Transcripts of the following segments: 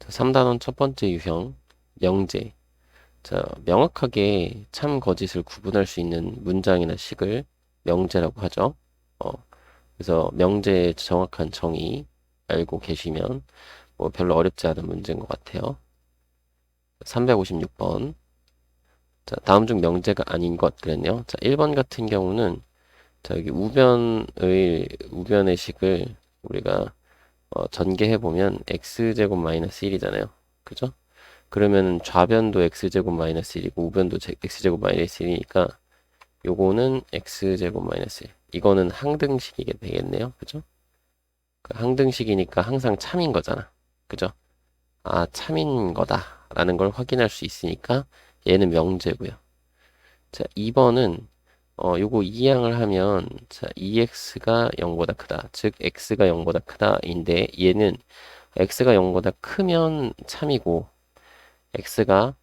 자, 3단원 첫 번째 유형, 명제. 자, 명확하게 참, 거짓을 구분할 수 있는 문장이나 식을 명제라고 하죠. 어, 그래서 명제의 정확한 정의 알고 계시면 뭐 별로 어렵지 않은 문제인 것 같아요. 356번. 자, 다음 중 명제가 아닌 것 그랬네요. 자, 1번 같은 경우는 자, 여기 우변의 식을 우리가 전개해 보면 x제곱 마이너스 1이잖아요. 그죠? 그러면 좌변도 x제곱 마이너스 1이고 우변도 x제곱 마이너스 1이니까 요거는 x제곱 마이너스 1. 이거는 항등식이게 되겠네요. 그죠? 그 항등식이니까 항상 참인 거잖아. 그죠? 아, 참인 거다. 라는 걸 확인할 수 있으니까 얘는 명제고요. 자, 2번은 요거 이항을 하면 자, 2x가 0보다 크다. 즉 x가 0보다 크다인데 얘는 x가 0보다 크면 참이고 x가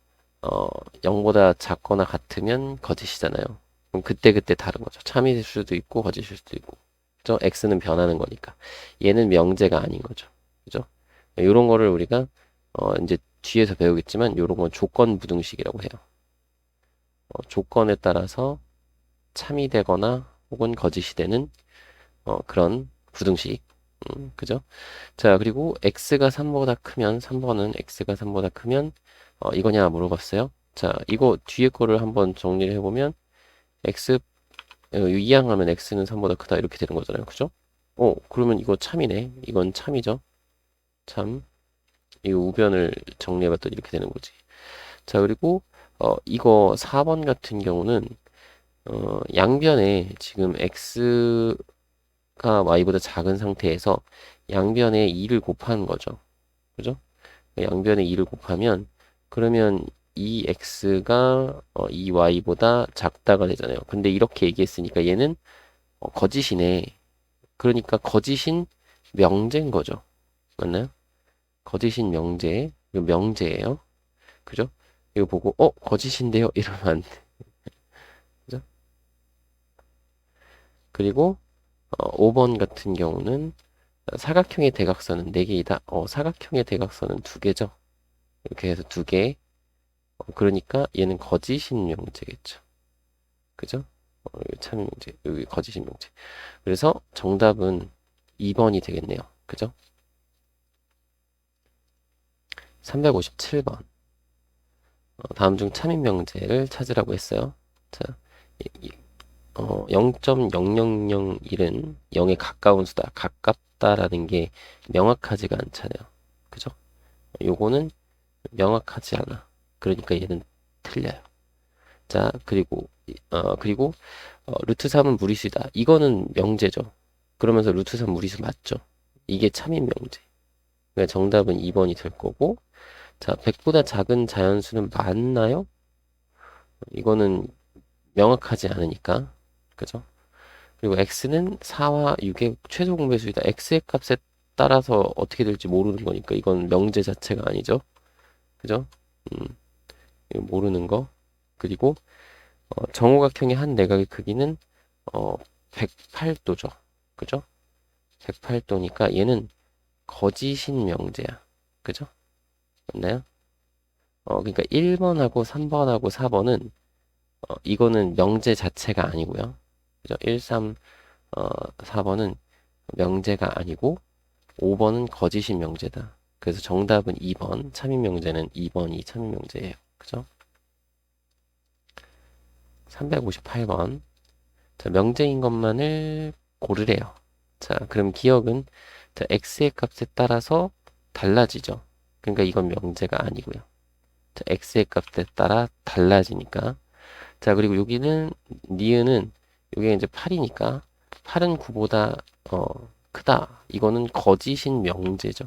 0보다 작거나 같으면 거짓이잖아요. 그럼 그때그때 다른 거죠. 참일 수도 있고 거짓일 수도 있고. 그죠? x는 변하는 거니까. 얘는 명제가 아닌 거죠. 그죠? 이런 거를 우리가 이제 뒤에서 배우겠지만 이런 건 조건 부등식이라고 해요. 조건에 따라서 참이 되거나 혹은 거짓이 되는 그런 부등식. 그죠? 자, 그리고 x가 3보다 크면 3번은 x가 3보다 크면 이거냐 물어봤어요. 자, 이거 뒤에 거를 한번 정리를 해보면 x 이항하면 x는 3보다 크다 이렇게 되는 거잖아요. 그죠? 그러면 이거 참이네. 이건 참이죠. 참. 이 우변을 정리해봤더니 이렇게 되는 거지. 자, 그리고 이거 4번 같은 경우는 양변에 지금 x가 y보다 작은 상태에서 양변에 2를 곱하는 거죠. 그죠? 양변에 2를 곱하면 그러면 이 x가 이 y보다 작다가 되잖아요. 근데 이렇게 얘기했으니까 얘는 거짓이네. 그러니까 거짓인 명제인 거죠. 맞나요? 거짓인 명제. 이거 명제예요. 그죠? 이거 보고 거짓인데요? 이러면 안 돼. 그죠? 그리고 5번 같은 경우는 사각형의 대각선은 4개이다. 사각형의 대각선은 2개죠. 이렇게 해서 2개. 그러니까 얘는 거짓인 명제겠죠. 그죠? 여기 참인 명제, 여기 거짓인 명제. 그래서 정답은 2번이 되겠네요. 그죠? 357번. 다음 중 참인 명제를 찾으라고 했어요. 자, 0.0001은 0에 가까운 수다. 가깝다라는 게 명확하지가 않잖아요. 그죠? 요거는 명확하지 않아. 그러니까 얘는 틀려요. 자, 그리고 루트 3은 무리수다. 이거는 명제죠. 그러면서 루트 3 무리수 맞죠? 이게 참인 명제. 그러니까 정답은 2번이 될 거고. 자, 100보다 작은 자연수는 맞나요? 이거는 명확하지 않으니까. 그죠? 그리고 x는 4와 6의 최소 공배수이다. x의 값에 따라서 어떻게 될지 모르는 거니까 이건 명제 자체가 아니죠. 그죠? 음, 이거 모르는 거. 그리고 정오각형의 한 내각의 크기는 108도죠. 그죠? 108도니까 얘는 거짓인 명제야. 그죠? 맞나요? 그러니까 1번하고 3번하고 4번은 이거는 명제 자체가 아니고요. 그죠? 1, 3, 4번은 명제가 아니고 5번은 거짓인 명제다. 그래서 정답은 2번. 참인 명제는 2번이 참인 명제예요. 그죠? 358번. 자, 명제인 것만을 고르래요. 자, 그럼 기억은 자, x의 값에 따라서 달라지죠. 그러니까 이건 명제가 아니고요. 자, x의 값에 따라 달라지니까. 자, 그리고 여기는 니은은 여기가 이제 8이니까 8은 9보다 크다. 이거는 거짓인 명제죠.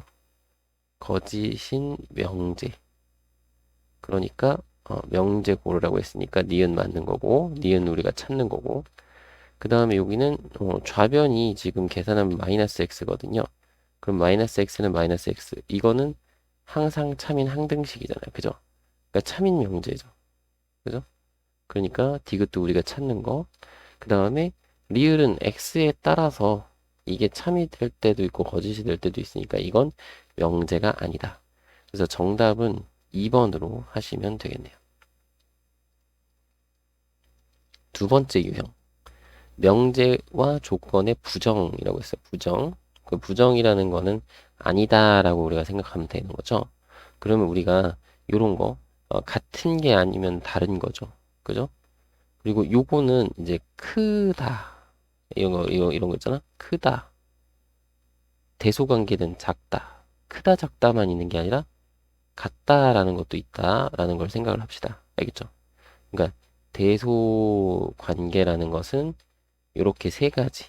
거짓인 명제. 그러니까 명제 고르라고 했으니까 니은 맞는 거고 니은 우리가 찾는 거고 그 다음에 여기는 좌변이 지금 계산하면 마이너스 x거든요. 그럼 마이너스 x는 마이너스 x. 이거는 항상 참인 항등식이잖아요. 그죠? 그러니까 참인 명제죠. 그죠? 그러니까 디귿도 우리가 찾는 거. 그 다음에 리을은 x에 따라서 이게 참이 될 때도 있고 거짓이 될 때도 있으니까 이건 명제가 아니다. 그래서 정답은 2번으로 하시면 되겠네요. 두 번째 유형. 명제와 조건의 부정이라고 했어요. 부정. 그 부정이라는 거는 아니다라고 우리가 생각하면 되는 거죠. 그러면 우리가 요런 거, 같은 게 아니면 다른 거죠. 그죠? 그리고 요거는 이제 크다. 이런 거 있잖아. 크다. 대소관계는 작다. 크다, 작다만 있는 게 아니라 같다라는 것도 있다라는 걸 생각을 합시다. 알겠죠? 그러니까 대소관계라는 것은 이렇게 세 가지.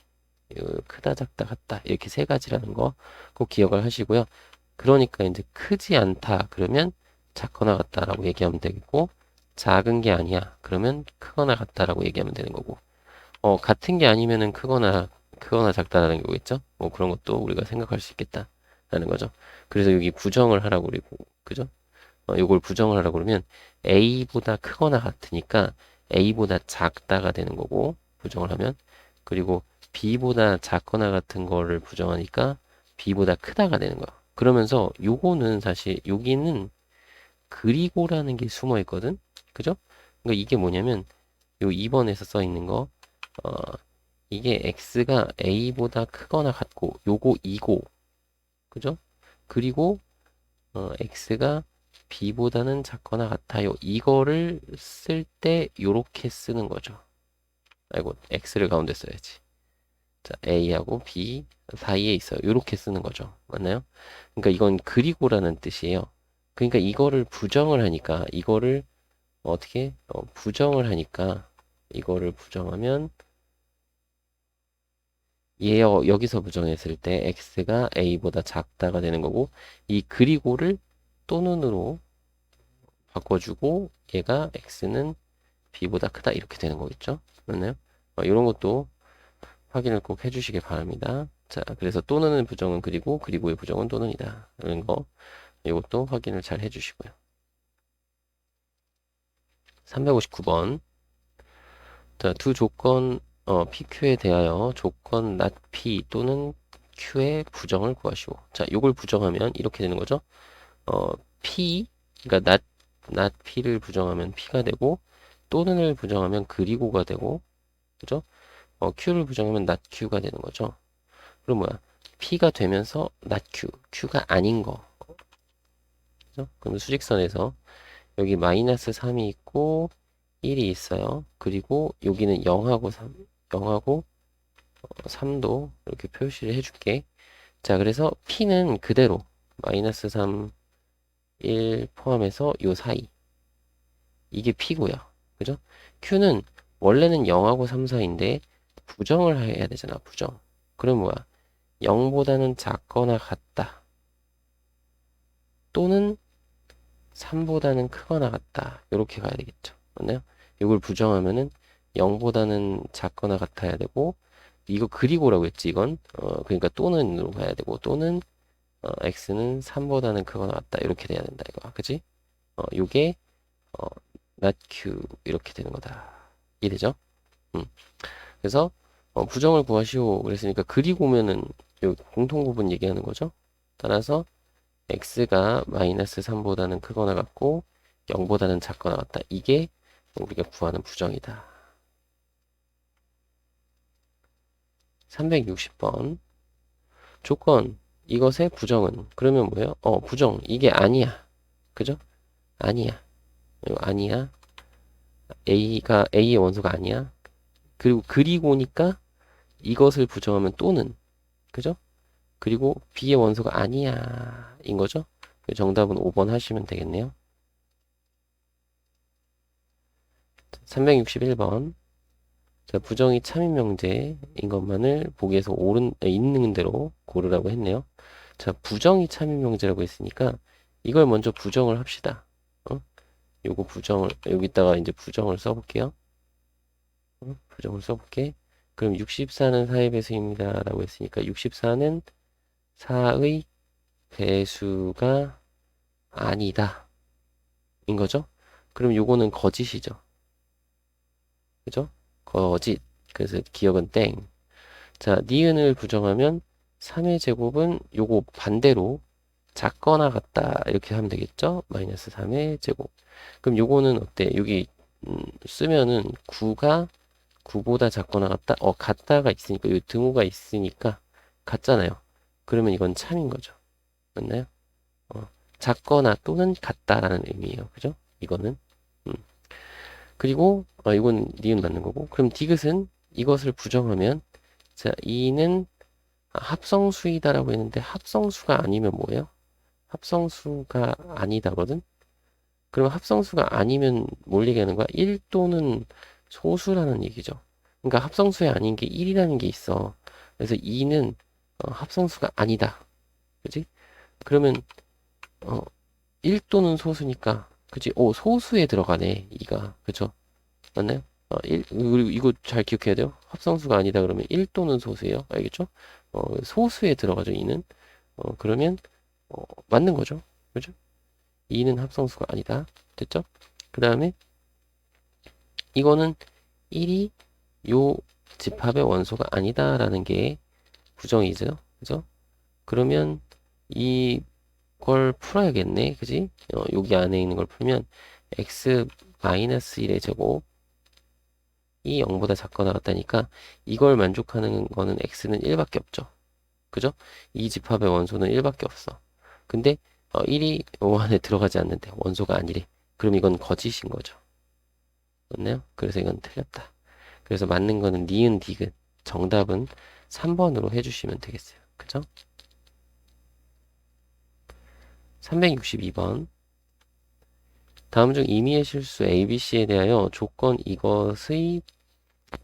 크다, 작다, 같다. 이렇게 세 가지라는 거 꼭 기억을 하시고요. 그러니까 이제 크지 않다. 그러면 작거나 같다라고 얘기하면 되겠고, 작은 게 아니야. 그러면 크거나 같다라고 얘기하면 되는 거고, 같은 게 아니면은 크거나 작다라는 거겠죠? 뭐 그런 것도 우리가 생각할 수 있겠다라는 거죠. 그래서 여기 부정을 하라고 그리고, 그죠? 요걸 부정을 하라고 그러면 A보다 크거나 같으니까 A보다 작다가 되는 거고, 부정을 하면. 그리고 B보다 작거나 같은 거를 부정하니까 B보다 크다가 되는 거야. 그러면서 요거는 사실 여기는 그리고라는 게 숨어 있거든. 그죠? 그러니까 이게 뭐냐면 요 2번에서 써 있는 거 어, 이게 x가 a보다 크거나 같고 요거 2고 그죠? 그리고 x가 b보다는 작거나 같아요. 이거를 쓸 때 요렇게 쓰는 거죠. 아이고 x를 가운데 써야지. 자, A하고 B 사이에 있어요. 이렇게 쓰는 거죠. 맞나요? 그러니까 이건 그리고라는 뜻이에요. 그러니까 이거를 부정을 하니까 이거를 어떻게 부정을 하니까 이거를 부정하면 여기서 부정했을 때 x가 a보다 작다가 되는 거고 이 그리고를 또는으로 바꿔주고 얘가 x는 b보다 크다 이렇게 되는 거겠죠. 맞나요? 이런 것도 확인을 꼭 해주시기 바랍니다. 자, 그래서 또는 부정은 그리고의 부정은 또는이다. 이런 거, 이것도 확인을 잘 해주시고요. 359번. 자, 두 조건, PQ에 대하여 조건 not P 또는 Q의 부정을 구하시오. 자, 요걸 부정하면 이렇게 되는 거죠. 어, P, 그러니까 not P를 부정하면 P가 되고, 또는을 부정하면 그리고가 되고, 그죠? Q를 부정하면 not Q가 되는 거죠. 그럼 뭐야? P가 되면서 not Q, Q가 아닌 거. 그죠? 그럼 수직선에서 여기 마이너스 3이 있고 1이 있어요. 그리고 여기는 0하고 3, 0하고 3도 이렇게 표시를 해줄게. 자, 그래서 P는 그대로 마이너스 3, 1 포함해서 요 사이. 이게 P고요. 그죠? Q는 원래는 0하고 3 사이인데 부정을 해야 되잖아. 부정. 그럼 뭐야? 0보다는 작거나 같다. 또는 3보다는 크거나 같다. 이렇게 가야 되겠죠. 맞나요? 이걸 부정하면은 0보다는 작거나 같아야 되고, 이거 그리고라고 했지, 이건. 그러니까 또는으로 가야 되고, 또는, x는 3보다는 크거나 같다. 이렇게 돼야 된다, 이거. 그지? 요게, 어, not q. 이렇게 되는 거다. 이해되죠? 음. 그래서, 부정을 구하시오. 그랬으니까, 그리고면은, 요 공통 부분 얘기하는 거죠. 따라서, x가 마이너스 3보다는 크거나 같고 0보다는 작거나 같다. 이게 우리가 구하는 부정이다. 360번 조건 이것의 부정은 그러면 뭐예요? 부정 이게 아니야. 그죠? 아니야. 이거 아니야. A의 원소가 아니야. 그리고 그리고니까 이것을 부정하면 또는 그죠? 그리고 B의 원소가 아니야. 인 거죠? 정답은 5번 하시면 되겠네요. 361번 자, 부정이 참인 명제인 것만을 보기에서 있는 대로 고르라고 했네요. 자, 부정이 참인 명제라고 했으니까 이걸 먼저 부정을 합시다. 요거 부정을, 여기다가 이제 부정을 써볼게요. 부정을 써볼게. 그럼 64는 4의 배수입니다. 라고 했으니까 64는 4의 배수가 아니다. 인 거죠? 그럼 요거는 거짓이죠. 그죠? 거짓. 그래서 기억은 땡. 자, 니은을 부정하면 3의 제곱은 요거 반대로 작거나 같다 이렇게 하면 되겠죠? 마이너스 3의 제곱. 그럼 요거는 어때? 여기 쓰면은 9가 9보다 작거나 같다? 같다가 있으니까 요 등호가 있으니까 같잖아요. 그러면 이건 참인 거죠. 맞나요? 어, 작거나 또는 같다라는 의미예요. 그죠? 이거는. 음. 그리고 이건 니은 맞는 거고. 그럼 디귿은 이것을 부정하면 자, 이는 합성수이다라고 했는데 합성수가 아니면 뭐예요? 합성수가 아니다거든? 그럼 합성수가 아니면 뭘 얘기하는 거야? 1 또는 소수라는 얘기죠. 그러니까 합성수에 아닌 게 1이라는 게 있어. 그래서 2는 합성수가 아니다. 그지? 그러면 어, 1 또는 소수니까 그지? 소수에 들어가네. 2가. 그죠? 맞나요? 그리고 이거 잘 기억해야 돼요. 합성수가 아니다 그러면 1 또는 소수예요. 알겠죠? 소수에 들어가죠, 2는. 그러면 맞는 거죠. 그죠? 2는 합성수가 아니다. 됐죠? 그 다음에 이거는 1이 요 집합의 원소가 아니다라는 게 부정이죠. 그죠? 그러면 이걸 풀어야겠네. 그지? 여기 안에 있는 걸 풀면 x 마이너스 1의 제곱 이 0보다 작거나 같다니까 이걸 만족하는 거는 x는 1밖에 없죠. 그죠? 이 집합의 원소는 1밖에 없어. 근데 1이 요 안에 들어가지 않는데 원소가 아니래. 그럼 이건 거짓인 거죠. 맞나요? 그래서 이건 틀렸다. 그래서 맞는 거는 니은 디귿. 정답은 3번으로 해주시면 되겠어요. 그죠? 362번. 다음 중 임의의 실수 ABC에 대하여 조건 이것의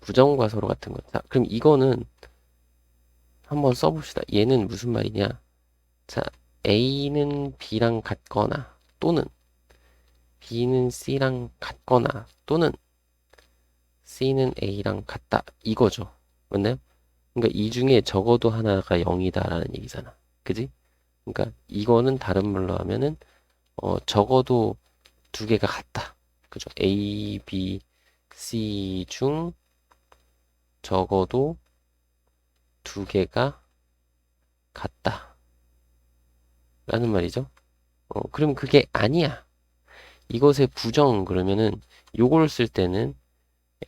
부정과서로 같은 것. 자, 그럼 이거는 한번 써봅시다. 얘는 무슨 말이냐? 자, A는 B랑 같거나 또는 B는 C랑 같거나 또는 C는 A랑 같다. 이거죠. 맞나요? 그러니까 이 중에 적어도 하나가 0이다라는 얘기잖아. 그지? 그러니까 이거는 다른 말로 하면은 적어도 두 개가 같다. 그죠? A, B, C 중 적어도 두 개가 같다. 라는 말이죠. 그럼 그게 아니야. 이것의 부정 그러면은 요걸 쓸 때는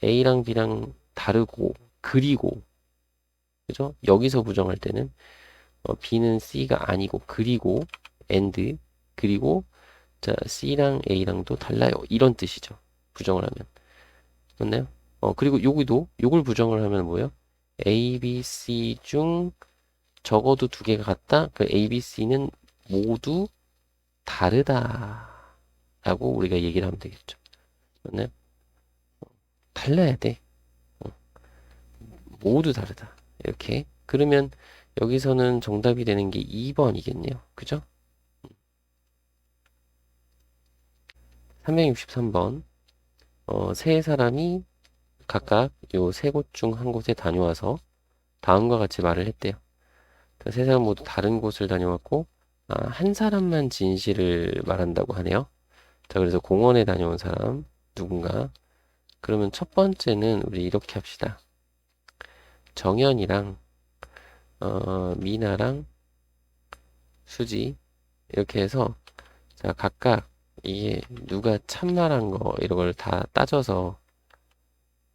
A랑 B랑 다르고 그리고 그죠? 여기서 부정할 때는 B는 C가 아니고 그리고 and 그리고 자 C랑 A랑도 달라요. 이런 뜻이죠. 부정을 하면. 맞나요? 그리고 여기도 요걸 부정을 하면 뭐예요? A, B, C 중 적어도 두 개가 같다. 그 A, B, C는 모두 다르다. 라고 우리가 얘기를 하면 되겠죠. 맞나요? 달라야 돼. 어, 모두 다르다. 이렇게. 그러면 여기서는 정답이 되는 게 2번이겠네요. 그죠? 363번. 세 사람이 각각 요 세 곳 중 한 곳에 다녀와서 다음과 같이 말을 했대요. 그 세 사람 모두 다른 곳을 다녀왔고, 한 사람만 진실을 말한다고 하네요. 자, 그래서 공원에 다녀온 사람, 누군가. 그러면 첫 번째는 우리 이렇게 합시다. 정연이랑, 미나랑 수지. 이렇게 해서, 자, 각각 이게 누가 참말한 거, 이런 걸 다 따져서,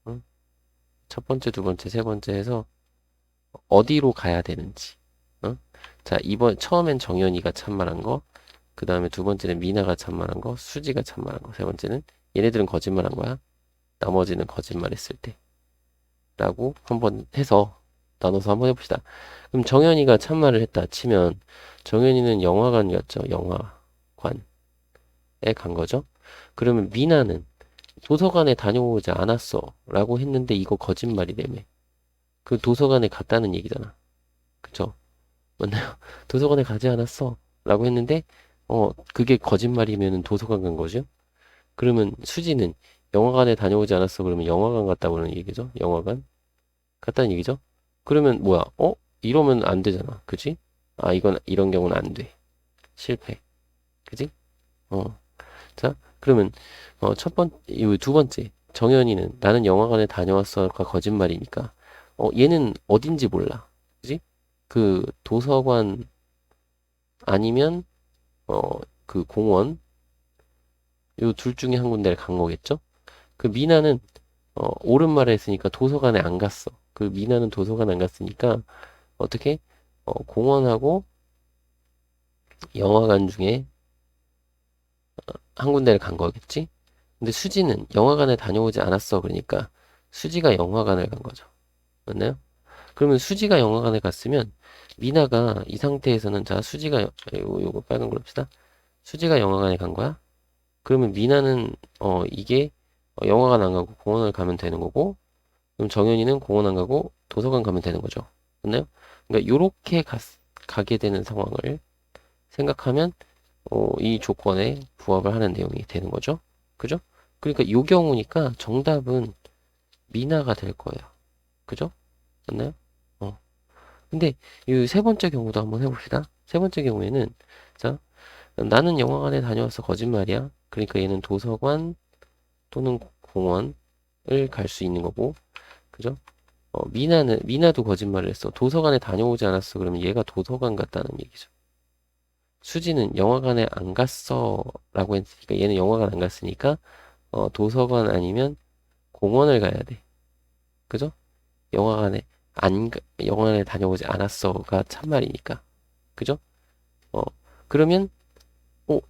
응? 첫 번째, 두 번째, 세 번째 해서 어디로 가야 되는지. 응? 자, 처음엔 정연이가 참말한 거, 그 다음에 두 번째는 미나가 참말한 거, 수지가 참말한 거, 세 번째는 얘네들은 거짓말한 거야. 나머지는 거짓말했을 때. 라고 한번 해서 나눠서 한번 해봅시다. 그럼 정연이가 참말을 했다 치면 정연이는 영화관 갔죠. 영화관에 간 거죠. 그러면 미나는 도서관에 다녀오지 않았어 라고 했는데 이거 거짓말이라며. 그 도서관에 갔다는 얘기잖아. 그쵸? 맞나요? 도서관에 가지 않았어 라고 했는데 그게 거짓말이면 도서관 간 거죠. 그러면 수지는 영화관에 다녀오지 않았어 그러면 영화관 갔다 그러는 얘기죠. 영화관 갔다는 얘기죠. 그러면 뭐야? 이러면 안 되잖아. 그지? 이건 이런 경우는 안 돼. 실패. 그지? 어. 자, 그러면 두 번째. 정현이는 나는 영화관에 다녀왔어가 거짓말이니까 얘는 어딘지 몰라. 그지? 그 도서관 아니면 그 공원, 요 둘 중에 한 군데를 간 거겠죠? 그 미나는, 옳은 말을 했으니까 도서관에 안 갔어. 그 미나는 도서관 안 갔으니까, 어떻게? 공원하고 영화관 중에 한 군데를 간 거겠지? 근데 수지는 영화관에 다녀오지 않았어. 그러니까, 수지가 영화관을 간 거죠. 맞나요? 그러면 수지가 영화관에 갔으면, 미나가 이 상태에서는, 자, 수지가, 요거 빨간 걸 합시다. 수지가 영화관에 간 거야? 그러면 미나는 이게 영화관 안 가고 공원을 가면 되는 거고, 그럼 정연이는 공원 안 가고 도서관 가면 되는 거죠. 맞나요? 그러니까 요렇게 가게 되는 상황을 생각하면 이 조건에 부합을 하는 내용이 되는 거죠. 그죠? 그러니까 요 경우니까 정답은 미나가 될 거예요. 그죠? 맞나요? 어. 근데 이 세 번째 경우도 한번 해봅시다. 세 번째 경우에는 자, 나는 영화관에 다녀와서 거짓말이야. 그러니까 얘는 도서관 또는 공원을 갈 수 있는 거고, 그죠? 미나도 거짓말을 했어. 도서관에 다녀오지 않았어. 그러면 얘가 도서관 갔다는 얘기죠. 수지는 영화관에 안 갔어. 라고 했으니까 얘는 영화관 안 갔으니까, 도서관 아니면 공원을 가야 돼. 그죠? 영화관에 영화관에 다녀오지 않았어가 참말이니까. 그죠? 어, 그러면, 어,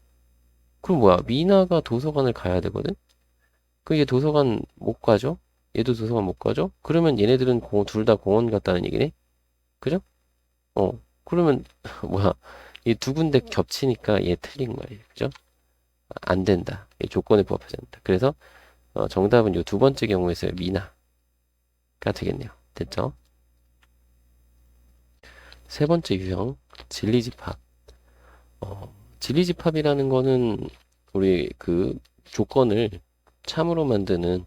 그럼 뭐야? 미나가 도서관을 가야 되거든? 그얘 도서관 못 가죠? 얘도 도서관 못 가죠? 그러면 얘네들은 둘 다 공원 갔다는 얘기네? 그죠? 그러면, 뭐야. 이 두 군데 겹치니까 얘 틀린 거예요. 그죠? 안 된다. 이 조건에 부합하지 않는다. 그래서, 정답은 이 두 번째 경우에서 미나가 되겠네요. 됐죠? 세 번째 유형, 진리집합. 진리집합이라는 거는 우리 그 조건을 참으로 만드는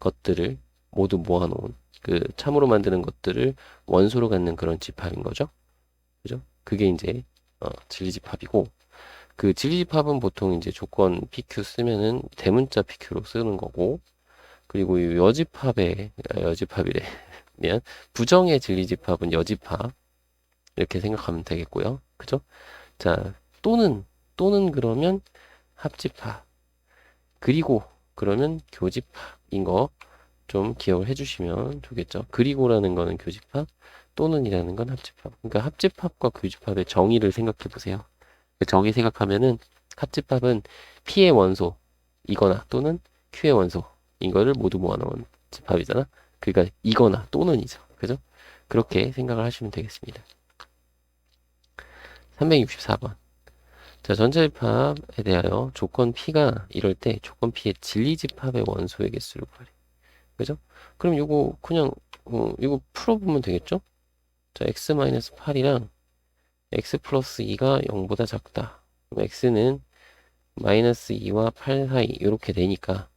것들을 모두 모아놓은 그 참으로 만드는 것들을 원소로 갖는 그런 집합인 거죠. 그죠? 그게 이제 진리집합이고 그 진리집합은 보통 이제 조건 PQ 쓰면은 대문자 PQ로 쓰는 거고 그리고 이 여집합이래 미안 부정의 진리집합은 여집합 이렇게 생각하면 되겠고요. 그죠? 자 또는 그러면 합집합 그리고 그러면 교집합인 거 좀 기억을 해주시면 좋겠죠. 그리고라는 거는 교집합, 또는이라는 건 합집합. 그러니까 합집합과 교집합의 정의를 생각해 보세요. 그 정의 생각하면은 합집합은 P의 원소이거나 또는 Q의 원소 이거를 모두 모아놓은 집합이잖아. 그러니까 이거나 또는이죠. 그죠? 그렇게 생각을 하시면 되겠습니다. 364번. 자, 전자집합에 대하여 조건 P가 이럴 때 조건 P의 진리집합의 원소의 개수를 구하래. 그죠? 그럼 이거 그냥 이거 풀어보면 되겠죠? 자, x-8이랑 x 플러스 2가 0보다 작다. 그럼 x는 마이너스 2와 8 사이 이렇게 되니까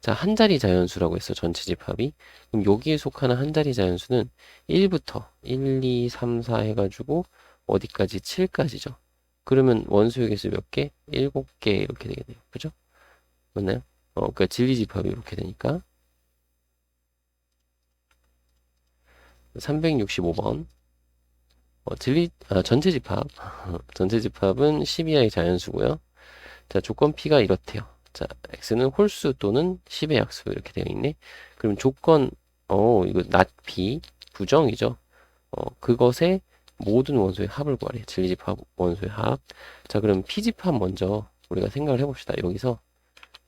자, 한 자리 자연수라고 했어. 전체 집합이. 그럼 여기에 속하는 한 자리 자연수는 1부터 1, 2, 3, 4 해가지고 어디까지? 7까지죠. 그러면 원소의 개수 몇 개? 7개 이렇게 되겠네요. 그죠? 맞나요? 그러니까 진리 집합이 이렇게 되니까 365번 전체 집합. 전체 집합은 12의 자연수고요. 자, 조건 P가 이렇대요. 자, X는 홀수 또는 10의 약수 이렇게 되어 있네. 그럼 조건, 이거 not P, 부정이죠. 그것의 모든 원소의 합을 구하래. 진리집합 원소의 합. 자, 그럼 P집합 먼저 우리가 생각을 해봅시다. 여기서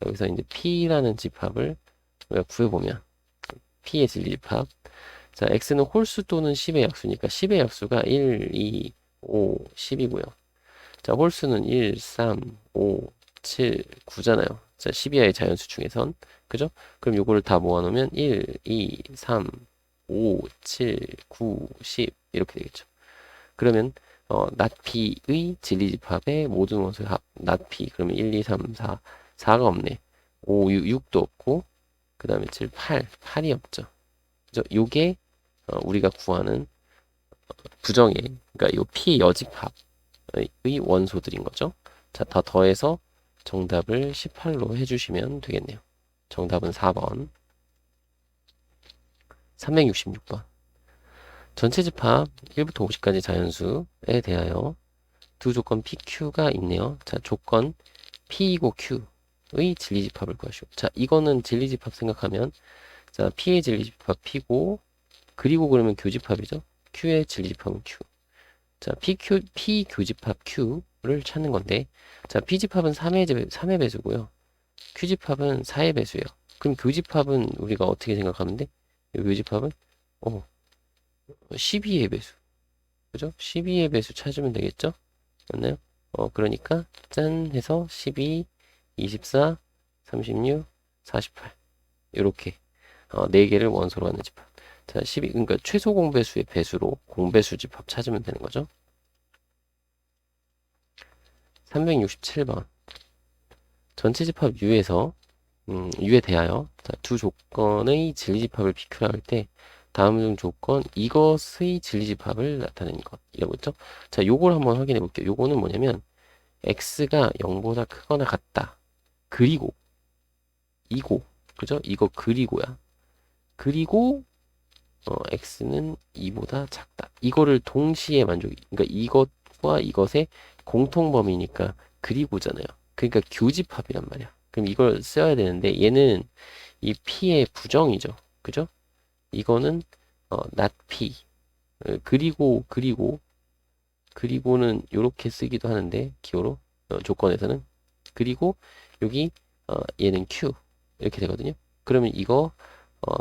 이제 P라는 집합을 우리가 구해보면 P의 진리집합. 자, x는 홀수 또는 10의 약수니까 10의 약수가 1, 2, 5, 10이고요. 자, 홀수는 1, 3, 5, 7, 9잖아요. 자, 12하의 자연수 중에선. 그죠? 그럼 요거를 다 모아놓으면 1, 2, 3, 5, 7, 9, 10 이렇게 되겠죠. 그러면 not p의 진리집합의 모든 원소의 합 not p 그러면 1, 2, 3, 4 4가 없네. 5, 6도 없고 그 다음에 7, 8이 없죠. 그죠? 요게 우리가 구하는 부정의 그러니까 이 P 여집합의 원소들인 거죠. 자, 다 더해서 정답을 18로 해주시면 되겠네요. 정답은 4번. 366번. 전체 집합 1부터 50까지 자연수에 대하여 두 조건 PQ가 있네요. 자, 조건 P이고 Q의 진리집합을 구하시오. 자, 이거는 진리집합 생각하면, 자, P의 진리집합 P고, 그리고 그러면 교집합이죠. Q의 진리집합은 Q. 자, P 교집합 Q를 찾는 건데, 자, P집합은 3의 배수고요. Q집합은 4의 배수예요. 그럼 교집합은 우리가 어떻게 생각하면 돼? 교집합은 12의 배수. 그죠? 12의 배수 찾으면 되겠죠? 맞나요? 그러니까 짠 해서 12, 24, 36, 48 이렇게 4개를 원소로 하는 집합. 자, 12 그러니까 최소 공배수의 배수로 공배수 집합 찾으면 되는 거죠. 367번 전체 집합 U에서 U에 대하여 자, 두 조건의 진리집합을 비교를 할 때 다음 중 조건 이것의 진리집합을 나타내는 것 이라고 했죠. 자, 요걸 한번 확인해 볼게요. 요거는 뭐냐면 x가 0보다 크거나 같다. 그리고 이고 그죠? 이거 그리고야. 그리고 x는 2보다 작다. 이거를 동시에 그러니까 이것과 이것의 공통범위니까 그리고잖아요. 그러니까 교집합이란 말이야. 그럼 이걸 써야 되는데 얘는 이 p의 부정이죠. 그죠? 이거는 not p. 그리고는 이렇게 쓰기도 하는데 기호로 조건에서는 그리고 여기 얘는 q 이렇게 되거든요. 그러면 이거 어,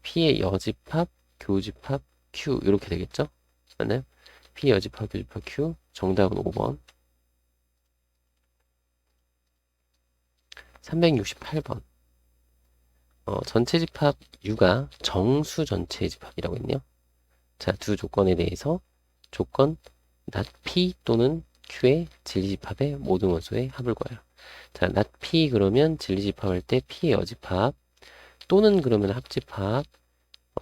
p의 여집합, 교집합, q 이렇게 되겠죠? 맞나요? p 여집합, 교집합, q 정답은 5번. 368번 전체 집합 U가 정수 전체 집합이라고 했네요. 자, 두 조건에 대해서 조건 not P 또는 Q의 진리집합의 모든 원소의 합을 구하여. 자, not P 그러면 진리집합할 때 P의 여집합 또는 그러면 합집합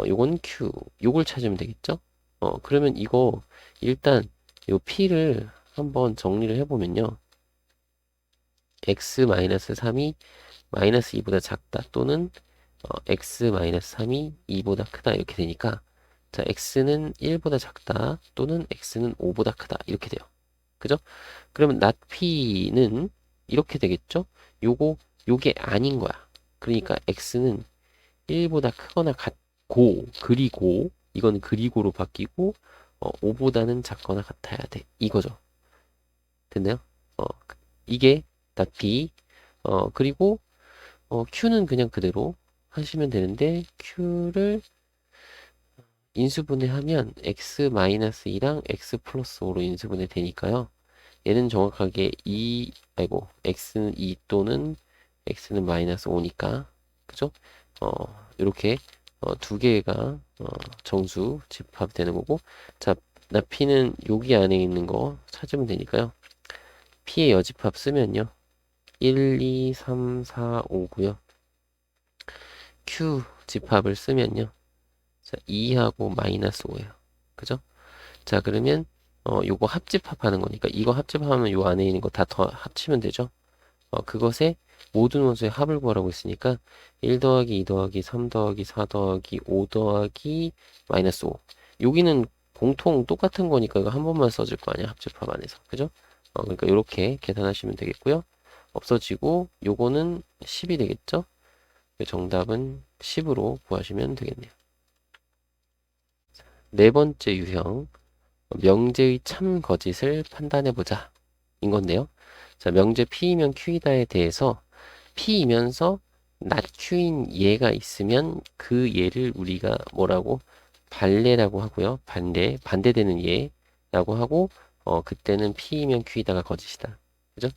요건 Q 요걸 찾으면 되겠죠? 그러면 이거 일단 요 P를 한번 정리를 해보면요. x-3이 마이너스 2보다 작다 또는 x-3이 2보다 크다 이렇게 되니까 자 x는 1보다 작다 또는 x는 5보다 크다 이렇게 돼요. 그죠? 그러면 not p는 이렇게 되겠죠? 요게 아닌 거야. 그러니까 x는 1보다 크거나 같고 그리고 이건 그리고로 바뀌고 5보다는 작거나 같아야 돼. 이거죠. 됐나요? 이게 not p 그리고 q는 그냥 그대로 하시면 되는데 q를 인수분해하면 x-2랑 x 플러스 5로 인수분해 되니까요. 얘는 정확하게 x는 2 또는 x는 마이너스 5니까 그죠? 이렇게 두 개가 정수 집합되는 거고 자, 나 p는 여기 안에 있는 거 찾으면 되니까요. p의 여집합 쓰면요. 1, 2, 3, 4, 5고요. q 집합을 쓰면요. 자, 2하고 마이너스 5예요. 그죠? 자, 그러면 요거 합집합하는 거니까 이거 합집하면 요 안에 있는 거 다 더 합치면 되죠? 그것의 모든 원소의 합을 구하라고 했으니까 1 더하기 2 더하기 3 더하기 4 더하기 5 더하기 마이너스 5 여기는 공통 똑같은 거니까 이거 한 번만 써줄 거 아니야 합집합 안에서 그죠? 그러니까 이렇게 계산하시면 되겠고요 없어지고 요거는 10이 되겠죠? 정답은 10으로 구하시면 되겠네요. 네 번째 유형 명제의 참 거짓을 판단해보자 인 건데요. 자, 명제 P이면 Q이다에 대해서 P이면서 not Q인 예가 있으면 그 예를 우리가 뭐라고 반례라고 하고요. 반대되는 예라고 하고 그때는 P이면 Q이다가 거짓이다. 그죠?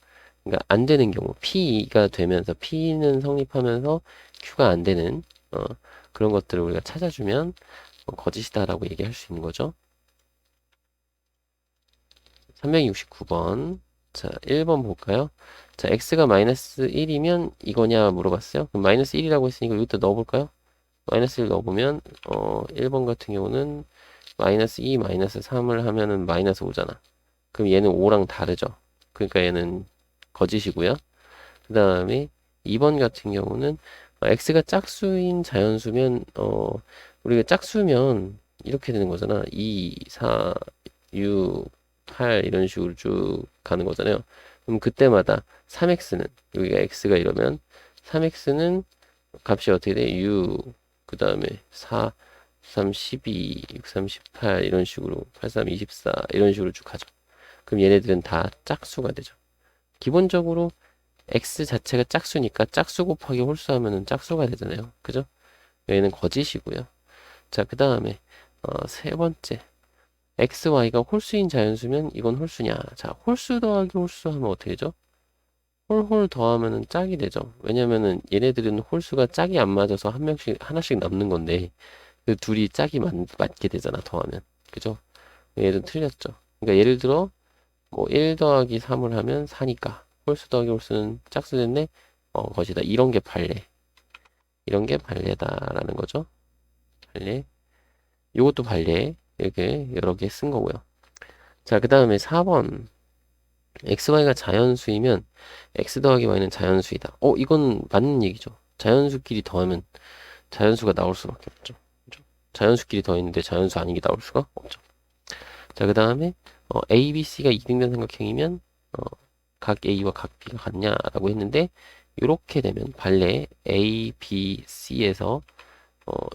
그러니까 안 되는 경우 P가 되면서 P는 성립하면서 Q가 안 되는 그런 것들을 우리가 찾아주면 거짓이다라고 얘기할 수 있는 거죠. 369번. 자, 1번 볼까요? 자, x가 마이너스 1이면 이거냐 물어봤어요. 그럼 마이너스 1이라고 했으니까 이것도 넣어볼까요? 마이너스 1 넣어보면, 1번 같은 경우는 마이너스 2, 마이너스 3을 하면은 마이너스 5잖아. 그럼 얘는 5랑 다르죠. 그러니까 얘는 거짓이고요. 그 다음에 2번 같은 경우는 x가 짝수인 자연수면, 우리가 짝수면 이렇게 되는 거잖아. 2, 4, 6, 8 이런 식으로 쭉 가는 거잖아요. 그럼 그때마다 3x는 여기가 x가 이러면 3x는 값이 어떻게 돼? 6, 그 다음에 4, 3, 12, 6, 3, 18 이런 식으로 8, 3, 24 이런 식으로 쭉 가죠. 그럼 얘네들은 다 짝수가 되죠. 기본적으로 x 자체가 짝수니까 짝수 곱하기 홀수 하면은 짝수가 되잖아요. 그죠? 얘는 거짓이고요. 자, 그 다음에 세 번째 x, y가 홀수인 자연수면 이건 홀수냐? 자, 홀수 더하기 홀수 하면 어떻게 되죠? 홀 더하면은 짝이 되죠. 왜냐면은 얘네들은 홀수가 짝이 안 맞아서 한 명씩 하나씩 남는 건데 그 둘이 짝이 맞게 되잖아, 더하면. 그죠? 얘는 틀렸죠. 그러니까 예를 들어 뭐 1 더하기 3을 하면 4니까 홀수 더하기 홀수는 짝수 됐네. 것이다. 이런 게 판례. 이런 게 판례다라는 거죠. 판례. 이것도 판례. 이렇게 여러 개 쓴 거고요. 자, 그 다음에 4번. x, y가 자연수이면 x 더하기 y는 자연수이다. 이건 맞는 얘기죠. 자연수끼리 더하면 자연수가 나올 수밖에 없죠. 그죠? 자연수끼리 더했는데 자연수 아닌 게 나올 수가 없죠. 자, 그 다음에 a, b, c가 이등변 삼각형이면 각 a와 각 b가 같냐라고 했는데 이렇게 되면 반래 a, b, c에서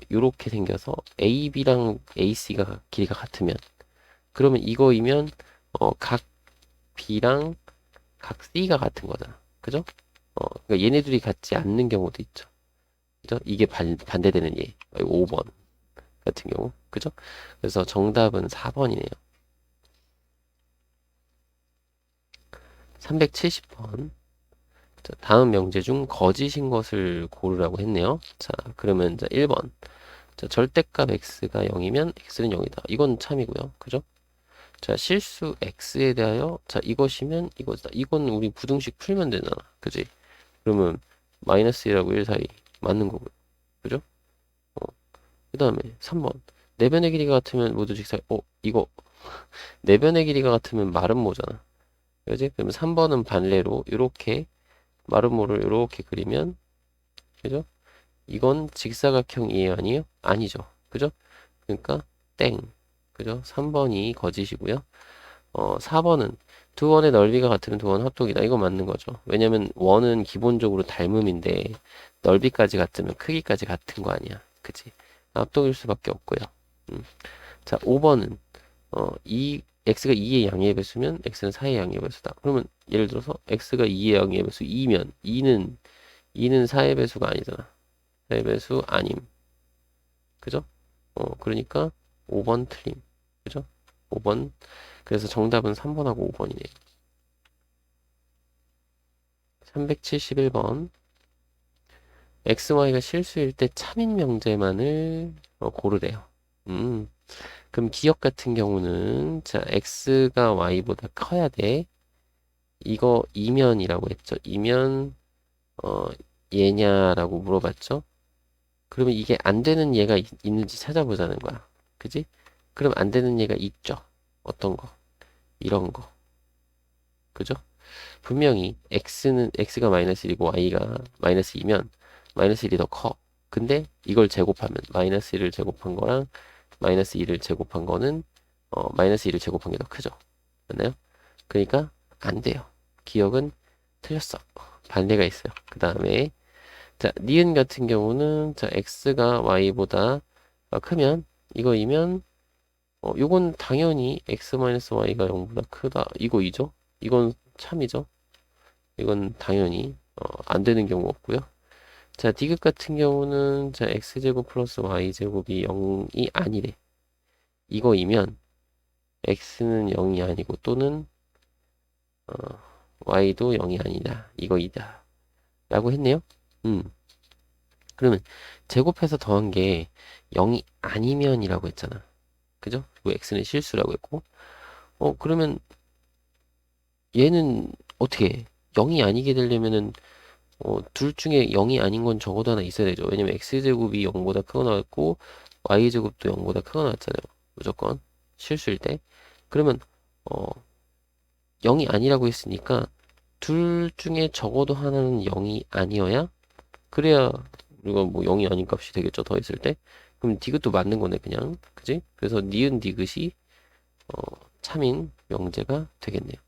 이렇게 생겨서 a, b랑 a, c가 길이가 같으면 그러면 이거이면 각 b랑 각 c가 같은 거잖아. 그죠? 그러니까 얘네들이 같지 않는 경우도 있죠. 그죠? 이게 반대되는 예. 5번 같은 경우. 그죠? 그래서 정답은 4번이네요. 370번. 자, 다음 명제 중 거짓인 것을 고르라고 했네요. 자, 그러면 자, 1번. 자, 절대값 x가 0이면 x는 0이다. 이건 참이고요. 그죠? 자, 실수 x에 대하여 자, 이것이면 이거다. 이건 우리 부등식 풀면 되잖아. 그지? 그러면 마이너스 1하고 1 사이 맞는 거고요. 그죠? 그 다음에 3번. 내변의 길이가 같으면 모두 직사이. 이거 내변의 길이가 같으면 마름모잖아. 그지? 그러면 3번은 반대로 이렇게 마름모를 이렇게 그리면 그죠? 이건 직사각형이에요, 아니에요? 아니죠. 그죠? 그러니까 땡. 그죠? 3번이 거짓이고요. 4번은 두 원의 넓이가 같으면 두 원 합동이다. 이거 맞는 거죠. 왜냐면 원은 기본적으로 닮음인데 넓이까지 같으면 크기까지 같은 거 아니야. 그치? 합동일 수밖에 없고요. 자, 5번은 x가 2의 양의 배수면 x는 4의 양의 배수다. 그러면 예를 들어서 x가 2의 양의 배수 2면 2는 4의 배수가 아니잖아. 4의 배수 아님. 그죠? 그러니까 5번 틀림. 그죠? 5번. 그래서 정답은 3번하고 5번이네. 371번. x, y가 실수일 때 참인 명제만을 고르래요. 그럼 기억 같은 경우는 자, x가 y보다 커야 돼. 이거 이면이라고 했죠. 이면 어, 얘냐라고 물어봤죠. 그러면 이게 안 되는 얘가 있는지 찾아보자는 거야. 그지? 그럼 안 되는 얘가 있죠. 어떤 거? 이런 거. 그죠? 분명히 x가 마이너스 1이고 y가 마이너스 2면 마이너스 1이 더 커. 근데 이걸 제곱하면 마이너스 1을 제곱한 거랑 마이너스 2를 제곱한 거는 마이너스 2를 제곱한 게 더 크죠. 맞나요? 그러니까 안 돼요. 기억은 틀렸어. 반대가 있어요. 그 다음에 자, 니은 같은 경우는 자, x가 y보다 크면 이거이면 요건 당연히 x-y가 0보다 크다. 이거이죠? 이건 참이죠? 이건 당연히 안 되는 경우 없고요. 자, 디귿 같은 경우는 자, x제곱 플러스 y제곱이 0이 아니래. 이거이면 x는 0이 아니고 또는 어, y도 0이 아니다. 이거이다. 라고 했네요. 음. 그러면 제곱해서 더한 게 0이 아니면이라고 했잖아. 그죠? 그리고 x는 실수라고 했고. 그러면 얘는 어떻게 해? 0이 아니게 되려면은 둘 중에 0이 아닌 건 적어도 하나 있어야 되죠. 왜냐면 x제곱이 0보다 크거 나왔고 y제곱도 0보다 크거 나왔잖아요. 무조건 실수일 때. 그러면 어, 0이 아니라고 했으니까 둘 중에 적어도 하나는 0이 아니어야 그래야 우리가 뭐 0이 아닌 값이 되겠죠. 더했을 때. 그럼 디귿도 맞는 거네 그냥. 그지? 그래서 니은 디귿이 참인 명제가 되겠네요.